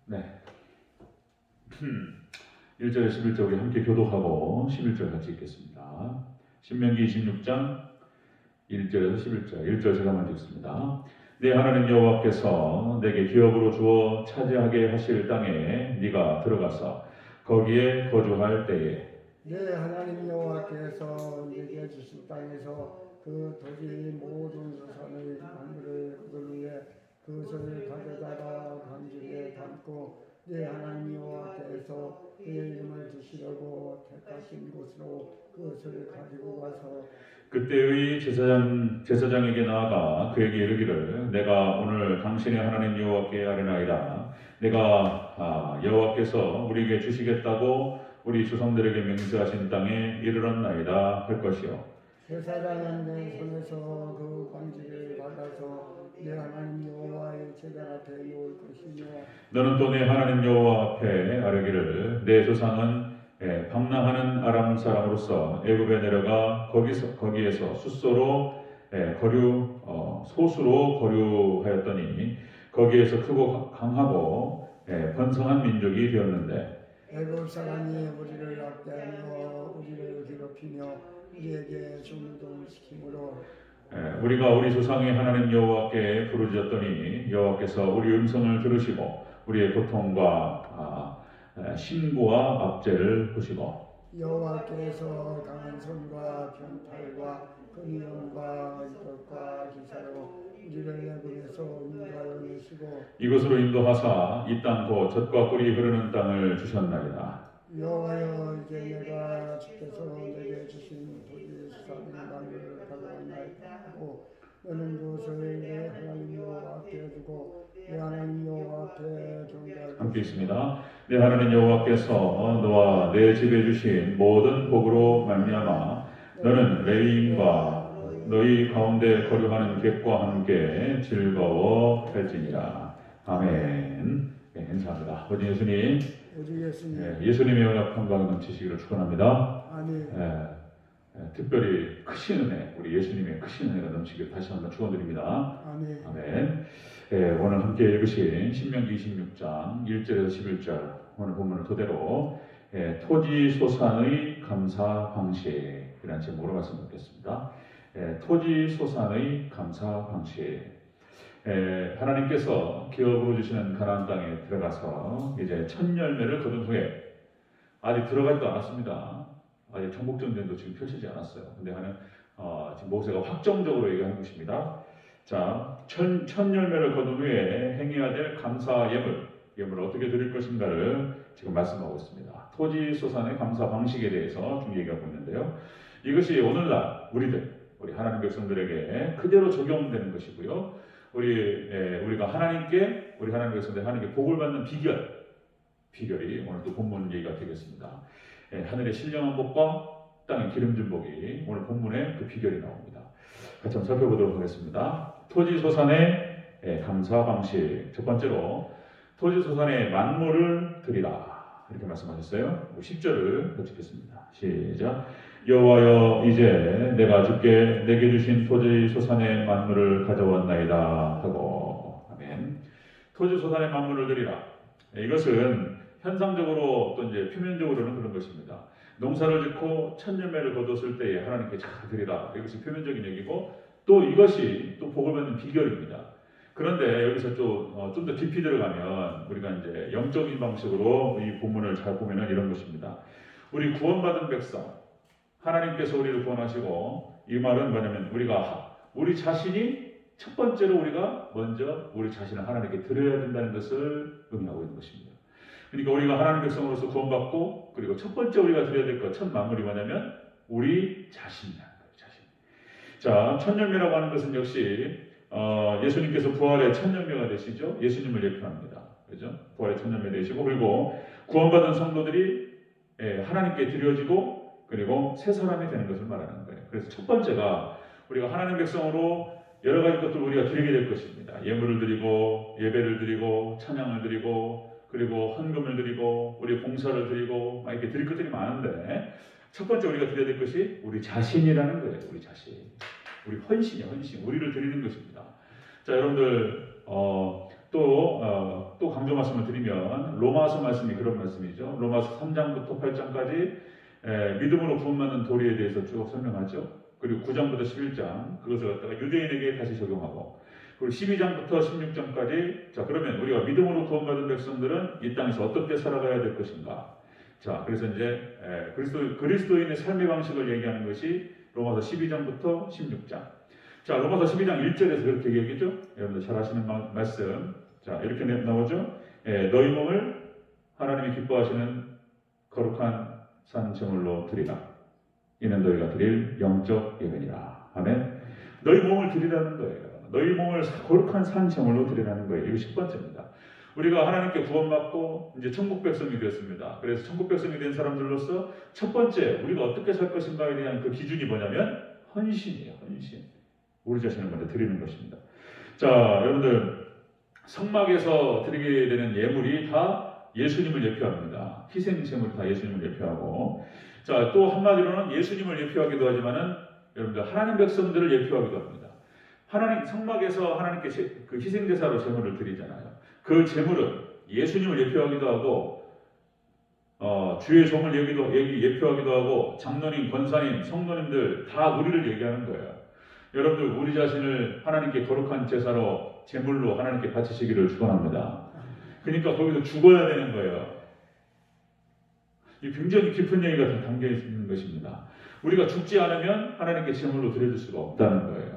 네. 1절에 11절 우리 함께 교독하고 11절 같이 읽겠습니다. 신명기 26장 1절에서 11절. 1절 제가 먼저 읽습니다. 네 하나님 여호와께서 내게 기업으로 주어 차지하게 하실 땅에 네가 들어가서 거기에 거주할 때에 네 하나님 여호와께서 내게 주신 땅에서 그 토지 모든 소산의 만물을 그들 위해 그것을 가져다가 관중에 담고 네 하나님 여호와께서 그의 이름을 두시려고 택하신 곳으로 그것을 가지고 가서 그때의 제사장에게 나아가 그에게 이르기를 내가 오늘 당신의 하나님 여호와께 아뢰나이다. 내가 여호와께서 우리에게 주시겠다고 우리 조상들에게 맹세하신 땅에 이르렀나이다 할 것이요. 제사장은 내 손에서 그 관지를 받아서 내 하나님 여호와의 제단 앞에 놓을 것이며 너는 또 내 하나님 여호와 앞에 아뢰기를 내 조상은 방랑하는 아람 사람으로서 애굽에 내려가 거기에서 숫소로 소수로 거류하였더니 거기에서 크고 강하고 번성한 민족이 되었는데 애굽 사람이 우리를 학대하며 우리를 괴롭히며 우리에게 중노동을 시키므로 우리가 우리 조상의 하나님 여호와께 부르짖었더니 여호와께서 우리 음성을 들으시고 우리의 고통과 신고와 압제를 보시고 여호와께서 강한 손과 병팔과 근위엄과 이것과 기사로 우리를 애굽에서 인도하여 내시고 이곳으로 인도하사 이 땅 곧 젖과 꿀이 흐르는 땅을 주셨나이다. 여호와여 이제 내가 주께서 내게 주신 토지 수산의 만물을 가져왔나이다 하고 너는 그것을 내 하나님 여호와 앞에 두고 내 하나님 여호와 앞에 경배하고 함께 있습니다. 내 하나님 여호와께서 너와 내 집에 주신 모든 복으로 말미암아 너는 레위인과 너희 가운데 거류하는 객과 함께 즐거워할지니라. 아멘. 네, 감사합니다. 아버지 예수님, 예수님의 연합 평강 넘치시기를 축원합니다. 아멘. 특별히 크신 은혜, 우리 예수님의 크신 은혜가 넘치기를 다시 한번 축원드립니다. 아멘. 아멘. 오늘 함께 읽으신 신명기 26장 1절에서 11절 오늘 본문을 토대로 토지 소산의 감사 방식이라는 제목으로 말씀드리겠습니다. 토지 소산의 감사 방식. 하나님께서 기업으로 주시는 가나안 땅에 들어가서 이제 첫 열매를 거둔 후에 아직 들어가지도 않았습니다. 아직 정복전쟁도 지금 펼치지 않았어요. 근데 지금 모세가 확정적으로 얘기하는 것입니다. 자, 첫 열매를 거둔 후에 행해야 될 감사 예물을 어떻게 드릴 것인가를 지금 말씀하고 있습니다. 토지 소산의 감사 방식에 대해서 좀 얘기하고 있는데요. 이것이 오늘날 우리 하나님 백성들에게 그대로 적용되는 것이고요. 우리가 우리 하나님 백성들 하나님께 복을 받는 비결이 오늘 또 본문 얘기가 되겠습니다. 하늘의 신령한 복과 땅의 기름진 복이 오늘 본문에 그 비결이 나옵니다. 같이 한번 살펴보도록 하겠습니다. 토지 소산의 감사 방식. 첫 번째로 토지 소산의 만물을 드리라 이렇게 말씀하셨어요. 10절을 읽겠습니다. 시작. 여호와여 이제 내가 주께 내게 주신 토지 소산의 만물을 가져왔나이다 하고 아멘. 토지 소산의 만물을 드리라. 이것은 현상적으로 또 이제 표면적으로는 그런 것입니다. 농사를 짓고 첫 열매를 거뒀을 때에 하나님께 잘 드리라. 이것이 표면적인 얘기고 또 이것이 또 복을 받는 비결입니다. 그런데 여기서 좀 더 깊이 들어가면 우리가 이제 영적인 방식으로 이 본문을 잘 보면은 이런 것입니다. 우리 구원받은 백성 하나님께서 우리를 구원하시고 이 말은 뭐냐면 우리 자신이 첫 번째로 우리가 먼저 우리 자신을 하나님께 드려야 된다는 것을 의미하고 있는 것입니다. 그러니까 우리가 하나님 백성으로서 구원받고 그리고 첫 번째 우리가 드려야 될 것, 첫 만물이 뭐냐면 우리 자신이라는 거예요. 자신. 자, 첫 열매라고 하는 것은 역시 예수님께서 부활의 첫 열매가 되시죠. 예수님을 예표합니다. 그렇죠? 부활의 첫 열매 되시고 그리고 구원받은 성도들이 하나님께 드려지고 그리고 새 사람이 되는 것을 말하는 거예요. 그래서 첫 번째가 우리가 하나님 백성으로 여러 가지 것들을 우리가 드리게 될 것입니다. 예물을 드리고 예배를 드리고 찬양을 드리고 그리고 헌금을 드리고 우리 봉사를 드리고 막 이렇게 드릴 것들이 많은데 첫 번째 우리가 드려야 될 것이 우리 자신이라는 거예요. 우리 자신. 우리 헌신이에요. 헌신. 우리를 드리는 것입니다. 자, 여러분들 또 또 강조 말씀을 드리면 로마서 말씀이 그런 말씀이죠. 로마서 3장부터 8장까지 믿음으로 구원받는 도리에 대해서 쭉 설명하죠. 그리고 9장부터 11장 그것을 갖다가 유대인에게 다시 적용하고 그리고 12장부터 16장까지 자 그러면 우리가 믿음으로 구원받은 백성들은 이 땅에서 어떻게 살아가야 될 것인가. 자 그래서 이제 그리스도인의 삶의 방식을 얘기하는 것이 로마서 12장부터 16장. 자 로마서 12장 1절에서 그렇게 얘기했죠. 여러분들 잘 아시는 말씀. 자 이렇게 나오죠. 너희 몸을 하나님이 기뻐하시는 거룩한 산 제물로 드리라. 이는 너희가 드릴 영적 예배니라. 아멘. 너희 몸을 드리라는 거예요. 너희 몸을 거룩한 산 제물로 드리라는 거예요. 이거 10번째입니다. 우리가 하나님께 구원받고 이제 천국 백성이 되었습니다. 그래서 천국 백성이 된 사람들로서 첫 번째 우리가 어떻게 살 것인가에 대한 그 기준이 뭐냐면 헌신이에요. 헌신. 우리 자신을 먼저 드리는 것입니다. 자, 여러분들 성막에서 드리게 되는 예물이 다 예수님을 예표합니다. 희생 제물이 다 예수님을 예표하고 자, 또 한마디로는 예수님을 예표하기도 하지만은 여러분들 하나님 백성들을 예표하기도 합니다. 하나님 성막에서 하나님께 그 희생 제사로 제물을 드리잖아요. 그 제물은 예수님을 예표하기도 하고 주의 종을 예표하기도 하고 장로님, 권사님, 성도님들 다 우리를 얘기하는 거예요. 여러분들 우리 자신을 하나님께 거룩한 제사로 제물로 하나님께 바치시기를 축원합니다. 그러니까 거기서 죽어야 되는 거예요. 이 굉장히 깊은 얘기가 담겨 있는 것입니다. 우리가 죽지 않으면 하나님께 제물로 드려줄 수가 없다는 거예요.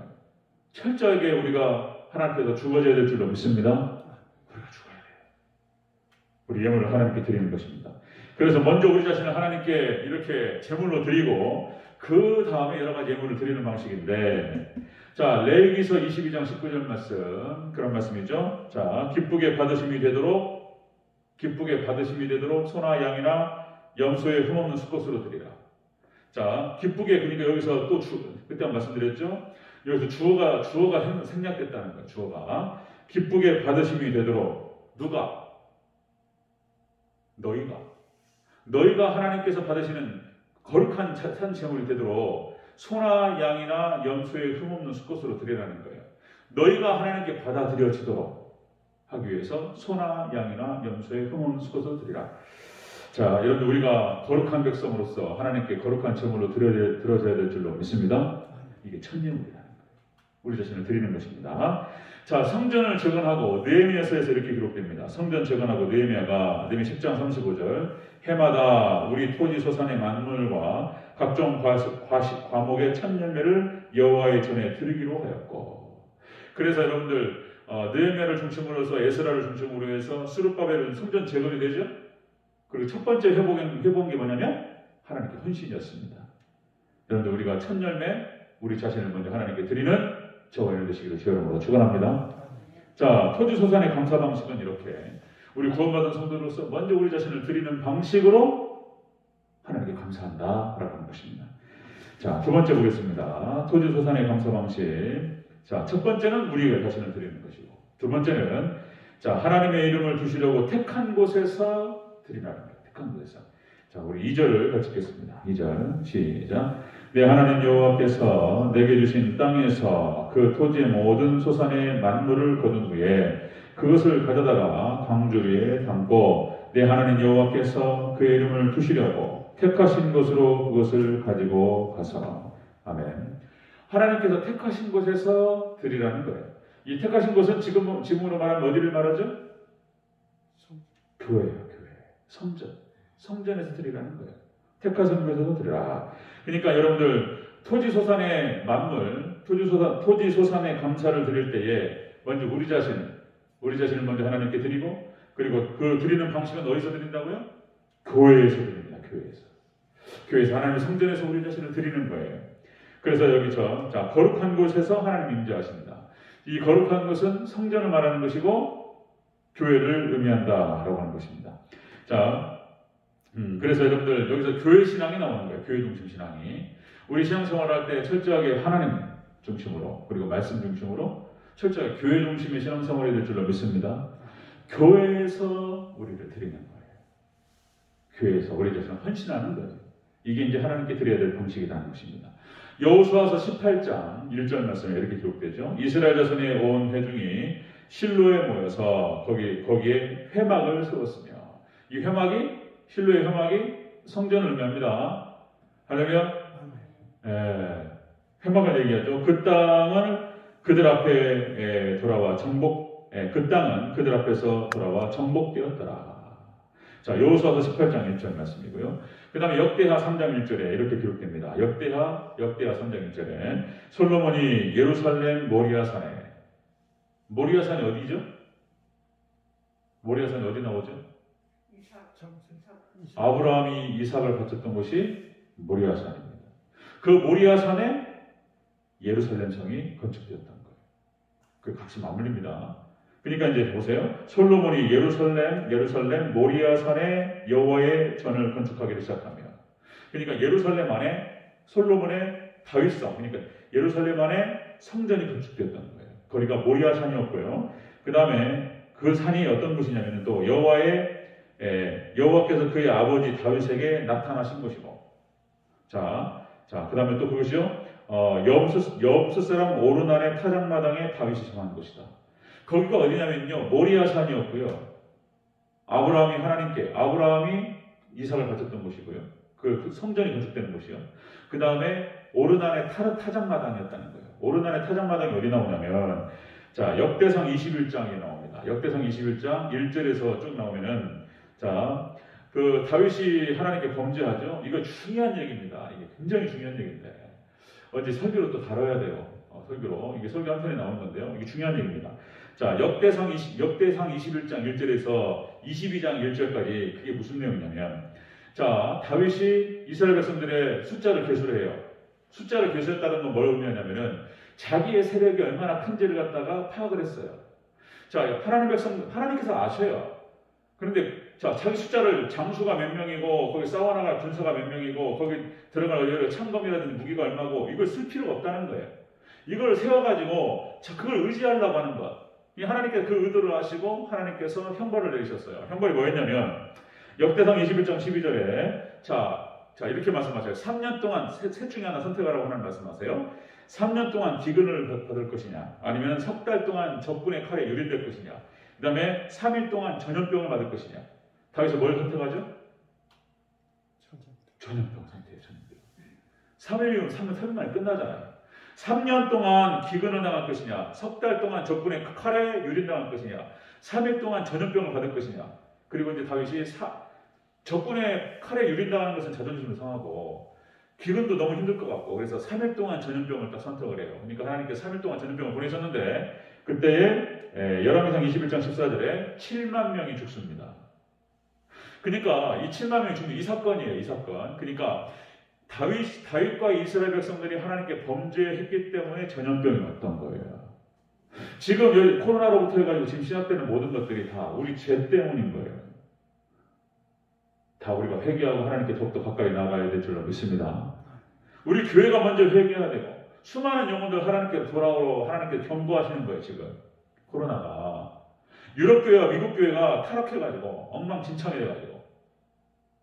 철저하게 우리가 하나님 앞에서 죽어져야 될 줄로 믿습니다. 우리가 죽어야 돼요. 우리 예물을 하나님께 드리는 것입니다. 그래서 먼저 우리 자신을 하나님께 이렇게 제물로 드리고 그 다음에 여러 가지 예물을 드리는 방식인데 자 레위기서 22장 19절 말씀 그런 말씀이죠. 자 기쁘게 받으심이 되도록 소나 양이나 염소의 흠없는 수컷으로 드리라. 자 기쁘게 그러니까 여기서 또 그때 말씀드렸죠. 여기서 주어가 생략됐다는 거예요. 주어가 기쁘게 받으심이 되도록 누가? 너희가 하나님께서 받으시는 거룩한 산 제물이 되도록 소나 양이나 염소의 흠없는 수컷으로 드리라는 거예요. 너희가 하나님께 받아들여지도록 하기 위해서 소나 양이나 염소의 흠없는 수컷으로 드리라. 자, 여러분들 우리가 거룩한 백성으로서 하나님께 거룩한 제물로 드려져야 될 줄로 믿습니다. 이게 첫 예물이라는 거예요. 우리 자신을 드리는 것입니다. 자, 성전을 재건하고 느헤미야서에서 이렇게 기록됩니다. 성전 재건하고 느헤미야가 10장 35절 해마다 우리 토지 소산의 만물과 각종 과목의 첫 열매를 여호와의 전에 드리기로 하였고 그래서 여러분들 느헤미야를 중심으로 해서 에스라를 중심으로 해서 스룹바벨은 성전 재건이 되죠. 그리고 첫 번째 회복한 게 뭐냐면 하나님께 헌신이었습니다. 여러분들 우리가 첫 열매 우리 자신을 먼저 하나님께 드리는 저와 여러분 되시기를 주의 이름으로 축원합니다. 자, 토지 소산의 감사 방식은 이렇게 우리 구원받은 성도로서 먼저 우리 자신을 드리는 방식으로 하나님께 감사한다라고 하는 것입니다. 자, 두 번째 보겠습니다. 토지 소산의 감사 방식. 자, 첫 번째는 우리 자신을 드리는 것이고, 두 번째는 자 하나님의 이름을 두시려고 택한 곳에서 드리라는 거예요. 택한 곳에서. 자, 우리 2절을 같이 읽겠습니다. 2절 시작. 내 하나님 여호와께서 내게 주신 땅에서 그 토지의 모든 소산의 만물을 거둔 후에 그것을 가져다가 광주 위에 담고 내 하나님 여호와께서 그의 이름을 두시려고 택하신 곳으로 그것을 가지고 가서 아멘. 하나님께서 택하신 곳에서 드리라는 거예요. 이 택하신 곳은 지금으로 말하면 어디를 말하죠? 교회예요. 교회. 성전에서 드리라는 거예요. 택하신 곳에서 드리라. 그러니까 여러분들 토지 소산의 만물, 토지 소산의 감사를 드릴 때에 먼저 우리 자신을 먼저 하나님께 드리고 그리고 그 드리는 방식은 어디서 드린다고요? 교회에서 드립니다. 교회에서 하나님의 성전에서 우리 자신을 드리는 거예요. 그래서 여기서 자 거룩한 곳에서 하나님 임재하십니다. 이 거룩한 곳은 성전을 말하는 것이고 교회를 의미한다라고 하는 것입니다. 자, 그래서 여러분들 여기서 교회 신앙이 나오는 거예요. 교회 중심 신앙이. 우리 신앙생활할 때 철저하게 하나님 중심으로 그리고 말씀 중심으로 철저하게 교회 중심의 신앙생활이 될 줄로 믿습니다. 교회에서 우리를 드리는 거예요. 교회에서 우리 자신을 헌신하는 거예요. 이게 이제 하나님께 드려야 될 방식이라는 것입니다. 여호수아서 18장 1절 말씀에 이렇게 기록되죠. 이스라엘 자손의 온 회중이 실로에 모여서 거기에 회막을 세웠으며, 이 회막이, 실로의 회막이 성전을 의미합니다. 할렐루야. 회막을 얘기하죠. 그 땅은 그들 앞에 돌아와 그 땅은 그들 앞에서 돌아와 정복되었더라. 자, 여호수아서 18장 1절 말씀이고요. 그 다음에 역대하 3장 1절에 이렇게 기록됩니다. 역대하 3장 1절에 솔로몬이 예루살렘 모리아산이 어디죠? 모리아산이 어디 나오죠? 아브라함이 이삭을 바쳤던 곳이 모리아산입니다. 그 모리아산에 예루살렘 성이 건축되었던 거예요. 그 같이 맞물립니다. 그러니까 이제 보세요. 솔로몬이 예루살렘 모리아산에 여호와의 전을 건축하기를 시작하며, 그러니까 예루살렘 안에 솔로몬의 다윗성, 그러니까 예루살렘 안에 성전이 건축되었던 거예요. 거기가 모리아산이었고요. 그 다음에 그 산이 어떤 곳이냐면 또 여호와께서 그의 아버지 다윗에게 나타나신 것이고, 그 다음에 또 그것이요, 여부스 사람 오르난의 타작마당에 다윗이 정한 곳이다. 거기가 어디냐면요, 모리아산이었고요. 아브라함이 이삭을 바쳤던 곳이고요. 그 성전이 건축되는 곳이요. 그 다음에 오르난의 타작마당이었다는 거예요. 오르난의 타작마당이 어디 나오냐면, 자, 역대상 21장에 나옵니다. 역대상 21장 1절에서 쭉 나오면은, 자, 그 다윗이 하나님께 범죄하죠. 이거 중요한 얘기입니다. 이게 굉장히 중요한 얘기인데 어제 설교로 또 다뤄야 돼요. 설교로 이게 설교 한 편에 나오는 건데요. 이게 중요한 얘기입니다. 자, 역대상 21장 1절에서 22장 1절까지 그게 무슨 내용이냐면, 자, 다윗이 이스라엘 백성들의 숫자를 계수를 해요. 숫자를 계수했다는 건 뭘 의미하냐면은 자기의 세력이 얼마나 큰지를 갖다가 파악을 했어요. 자, 하나님께서 아셔요. 그런데 자, 자기 숫자를 장수가 몇 명이고 거기 싸워나갈 군사가 몇 명이고 거기 들어갈 창검이라든지 무기가 얼마고 이걸 쓸 필요가 없다는 거예요. 이걸 세워가지고 그걸 의지하려고 하는 것. 하나님께서 그 의도를 아시고 하나님께서 형벌을 내리셨어요. 형벌이 뭐였냐면 역대상 21장 12절에 자 이렇게 말씀하세요. 3년 동안 셋 중에 하나 선택하라고 하나님 말씀하세요. 3년 동안 기근을 받을 것이냐, 아니면 석 달 동안 적군의 칼에 유린될 것이냐, 그 다음에 3일 동안 전염병을 받을 것이냐. 다윗은 뭘 선택하죠? 전염병 상태예요. 전염병. 3일이면 3년 만에 끝나잖아요. 3년 동안 기근을 당할 것이냐, 석 달 동안 적군의 칼에 유린당할 것이냐, 3일 동안 전염병을 받을 것이냐. 그리고 이제 다윗이 적군의 칼에 유린당하는 것은 자존심을 상하고 기근도 너무 힘들 것 같고, 그래서 3일 동안 전염병을 딱 선택을 해요. 그러니까 하나님께서 3일 동안 전염병을 보내셨는데 그때에 열왕기상 21장 14절에 7만 명이 죽습니다. 그러니까 이 7만 명이 죽는 이 사건이에요. 이 사건. 그러니까 다윗과 이스라엘 백성들이 하나님께 범죄했기 때문에 전염병이 왔던 거예요. 지금 여기 코로나로부터 해가지고 지금 시작되는 모든 것들이 다 우리 죄 때문인 거예요. 다 우리가 회개하고 하나님께 더욱더 가까이 나아가야 될 줄로 믿습니다. 우리 교회가 먼저 회개해야 되고, 수많은 영혼들 하나님께 돌아오러 하나님께 경고하시는 거예요. 지금 코로나가 유럽 교회와 미국 교회가 타락해가지고 엉망진창이 돼가지고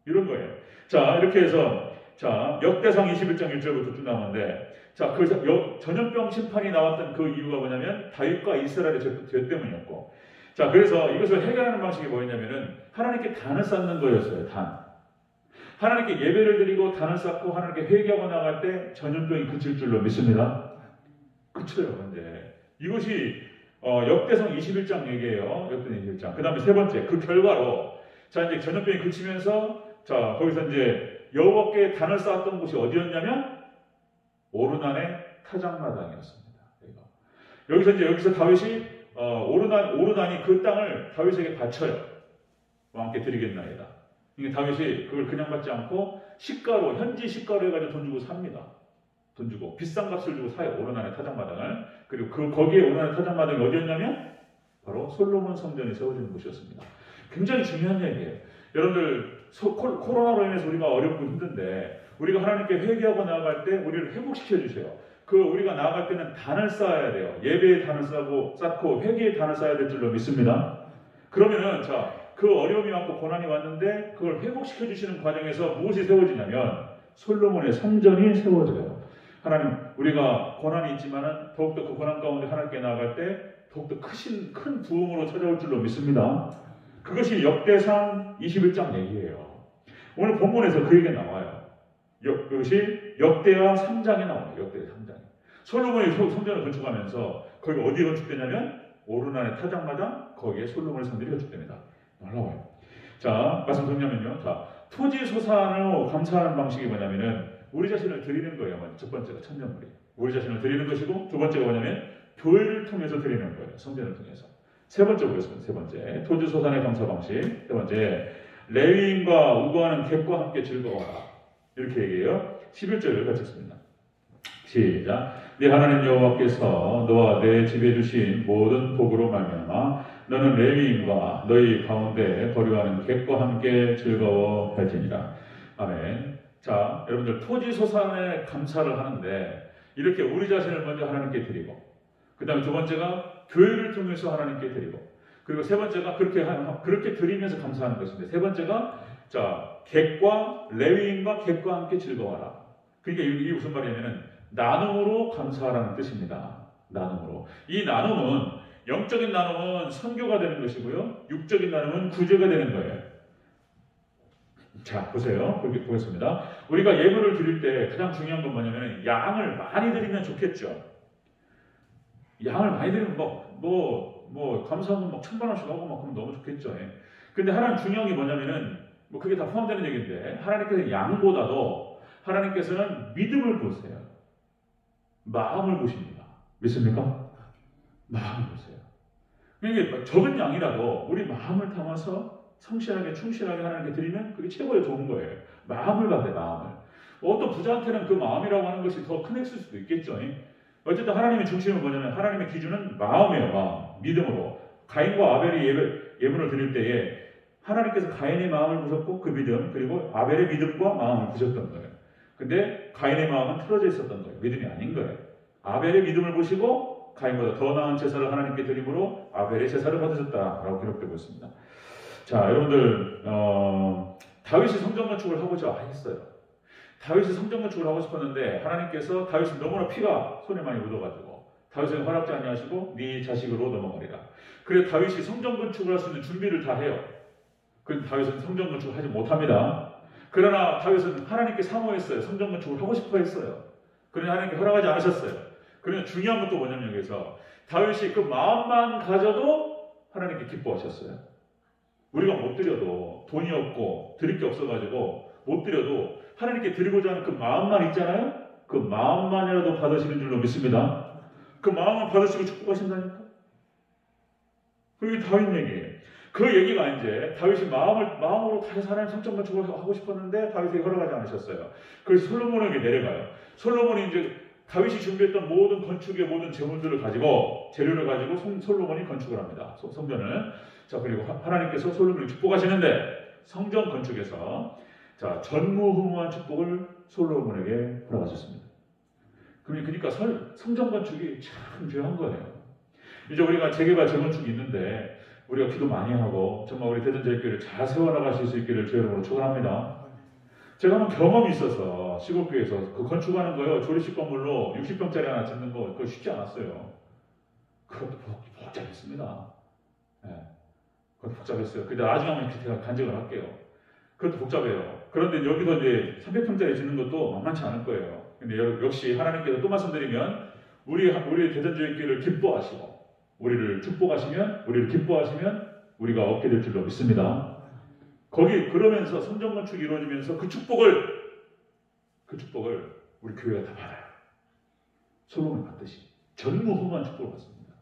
이런 거예요. 자, 이렇게 해서 자, 역대상 21장 1절부터 쭉 나오는데, 자, 그 전염병 심판이 나왔던 그 이유가 뭐냐면 다윗과 이스라엘의 죄 때문이었고, 자, 그래서 이것을 해결하는 방식이 뭐였냐면은 하나님께 단을 쌓는 거였어요. 단. 하나님께 예배를 드리고 단을 쌓고 하나님께 회개하고 나갈 때 전염병이 그칠 줄로 믿습니다. 그쳐요. 근데 이것이 역대상 21장 얘기예요. 역대상 21장. 그 다음에 세 번째, 그 결과로 자, 이제 전염병이 그치면서 자, 거기서 이제 여호와께 단을 쌓았던 곳이 어디였냐면 오르난의 타작마당이었습니다. 여기서 다윗이 오르난이 그 땅을 다윗에게 바쳐요. 왕께 드리겠나이다. 이게 다윗이 그걸 그냥 받지 않고 시가로, 현지 시가로 해가지고 돈 주고 삽니다. 돈 주고 비싼 값을 주고 사요. 오르난의 타작마당을. 그리고 거기에 오르난의 타작마당이 어디였냐면 바로 솔로몬 성전이 세워지는 곳이었습니다. 굉장히 중요한 얘기예요. 여러분들 코로나로 인해서 우리가 어렵고 힘든데 우리가 하나님께 회개하고 나아갈 때 우리를 회복시켜 주세요. 우리가 나아갈 때는 단을 쌓아야 돼요. 예배의 단을 쌓고 회개의 단을 쌓아야 될 줄로 믿습니다. 그러면은 자, 그 어려움이 왔고 고난이 왔는데 그걸 회복시켜 주시는 과정에서 무엇이 세워지냐면 솔로몬의 성전이 세워져요. 하나님, 우리가 고난이 있지만은 더욱더 그 고난 가운데 하나님께 나아갈 때 더욱더 큰 부흥으로 찾아올 줄로 믿습니다. 그것이 역대상 21장 얘기예요. 오늘 본문에서 그 얘기가 나와요. 그것이 역대하 3장에 나와요. 역대 3장에. 솔로몬이 성전을 건축하면서 거기 어디에 건축되냐면 오르난의 타작마다 거기에 솔로몬의 성전이 건축됩니다. 놀라워요. 자, 말씀 정리하면요. 자, 토지 소산으로 감사하는 방식이 뭐냐면은 우리 자신을 드리는 거예요. 먼저 첫 번째가 천년물이. 우리 자신을 드리는 것이고 두 번째가 뭐냐면 교회를 통해서 드리는 거예요. 성전을 통해서. 세 번째 보겠습니다. 세 번째. 토지 소산의 감사 방식. 세 번째. 레위인과 우거하는 객과 함께 즐거워하라. 이렇게 얘기해요. 11절을 같이 읽습니다. 시작. 네 하나님 여호와께서 너와 내 집에 주신 모든 복으로 말미암아 너는 레위인과 너희 가운데 거류하는 객과 함께 즐거워할지니라. 아멘. 자, 여러분들 토지 소산에 감사를 하는데 이렇게 우리 자신을 먼저 하나님께 드리고 그 다음에 두 번째가 교회를 통해서 하나님께 드리고 그리고 세 번째가 그렇게 드리면서 감사하는 것인데 세 번째가 자, 객과 레위인과 객과 함께 즐거워하라. 그러니까 이게 무슨 말이냐면은 나눔으로 감사하라는 뜻입니다. 나눔으로. 이 나눔은 영적인 나눔은 선교가 되는 것이고요. 육적인 나눔은 구제가 되는 거예요. 자, 보세요. 보겠습니다. 우리가 예물을 드릴 때 가장 중요한 건 뭐냐면 양을 많이 드리면 좋겠죠. 양을 많이 드리면 감사하면 막 1,000만 원씩 하고 막 그러면 너무 좋겠죠. 예. 근데 하나님 중요한 게 뭐냐면은 그게 다 포함되는 얘기인데 하나님께서 양보다도 하나님께서는 믿음을 보세요. 마음을 보십니다. 믿습니까? 마음을 보세요. 그러니까 적은 양이라도 우리 마음을 담아서 성실하게 충실하게 하나님께 드리면 그게 최고의 좋은 거예요. 마음을 받아요. 마음을. 어떤 부자한테는 그 마음이라고 하는 것이 더 큰 액수일 수도 있겠죠. 어쨌든 하나님의 중심은 뭐냐면 하나님의 기준은 마음이에요. 마음. 믿음으로. 가인과 아벨이 예물을 드릴 때에 하나님께서 가인의 마음을 보셨고 그 믿음 그리고 아벨의 믿음과 마음을 보셨던 거예요. 근데 가인의 마음은 틀어져 있었던 거예요. 믿음이 아닌 거예요. 아벨의 믿음을 보시고 가인보다 더 나은 제사를 하나님께 드림으로 아벨의 제사를 받으셨다라고 기록되고 있습니다. 자, 여러분들 다윗이 성전 건축을 하고자 했어요. 다윗이 성전 건축을 하고 싶었는데 하나님께서 다윗은 너무나 피가 손에 많이 묻어가지고 다윗은 허락지 아니하시고 네 자식으로 넘어가리라. 그래서 다윗이 성전 건축을 할 수 있는 준비를 다 해요. 그런데 다윗은 성전 건축을 하지 못합니다. 그러나 다윗은 하나님께 사모했어요. 성전 건축을 하고 싶어 했어요. 그러나 하나님께 허락하지 않으셨어요. 그러나 중요한 것도 뭐냐면 여기서 다윗이 그 마음만 가져도 하나님께 기뻐하셨어요. 우리가 못 드려도 돈이 없고 드릴 게 없어가지고 못 드려도 하나님께 드리고자 하는 그 마음만 있잖아요. 그 마음만이라도 받으시는 줄로 믿습니다. 그 마음을 받으시고 축복하신다니까. 그게 다윗 얘기예요. 그 얘기가 이제 다윗이 마음으로 다시 하나님 성전 건축을 하고 싶었는데 다윗이 허락하지 않으셨어요. 그래서 솔로몬에게 내려가요. 솔로몬이 이제 다윗이 준비했던 모든 건축의 모든 재료를 가지고 솔로몬이 건축을 합니다. 성전을. 자, 그리고 하나님께서 솔로몬을 축복하시는데 성전 건축에서 자, 전무후무한 축복을 솔로몬에게 허락하셨습니다. 그러니까 성전 건축이 참 중요한 거예요. 이제 우리가 재개발 재건축이 있는데 우리가 기도 많이 하고 정말 우리 대전제일교회를 잘 세워나가실 수 있기를 주의 이름으로 축원합니다. 제가 한번 경험이 있어서 시골교회에서 그 건축하는 거요. 조립식 건물로 60평짜리 하나 짓는 거 그거 쉽지 않았어요. 그것도 복잡했습니다. 네. 그것도 복잡했어요. 근데 나중에 한번 제가 간증을 할게요. 그것도 복잡해요. 그런데 여기서 이제 300평짜리 짓는 것도 만만치 않을 거예요. 근데 역시 하나님께서 또 말씀드리면 우리 대전제일교회를 기뻐하시고 우리를 축복하시면 우리를 기뻐하시면 우리가 얻게 될 줄로 믿습니다. 그러면서 성전 건축이 이루어지면서 그 축복을 우리 교회가 다 받아요. 솔로몬 받듯이 전무후무한 축복을 받습니다.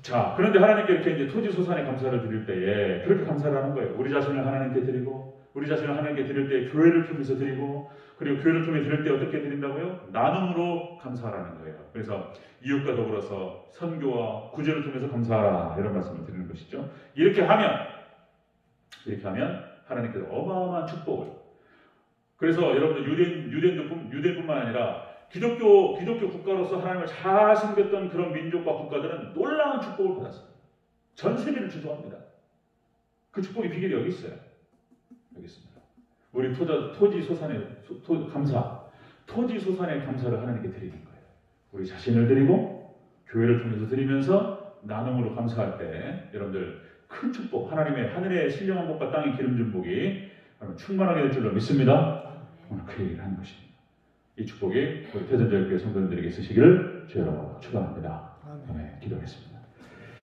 자, 그런데 하나님께 이렇게 이제 토지 소산의 감사를 드릴 때에 그렇게 감사를 하는 거예요. 우리 자신을 하나님께 드리고 우리 자신을 하나님께 드릴 때 교회를 통해서 드리고 그리고 교회를 통해 드릴 때 어떻게 드린다고요? 나눔으로 감사하라는 거예요. 그래서 이웃과 더불어서 선교와 구제를 통해서 감사하라 이런 말씀을 드리는 것이죠. 이렇게 하면 하나님께서 어마어마한 축복을. 그래서 여러분들 유대인뿐만 아니라 기독교 국가로서 하나님을 잘 섬겼던 그런 민족과 국가들은 놀라운 축복을 받았어요. 전 세계를 주도합니다. 그 축복의 비결이 여기 있어요. 여기 있습니다. 우리 토지 소산의 감사, 토지 소산의 감사를 하나님께 드리는 거예요. 우리 자신을 드리고 교회를 통해서 드리면서 나눔으로 감사할 때 여러분들 큰 축복, 하나님의 하늘의 신령한 복과 땅의 기름 준 복이 충만하게 될 줄로 믿습니다. 오늘 그 얘기를 하는 것입니다. 이 축복이 우리 대전자유교회 성도님들에게 있으시기를 주여로 축원합니다. 아멘. 기도하겠습니다.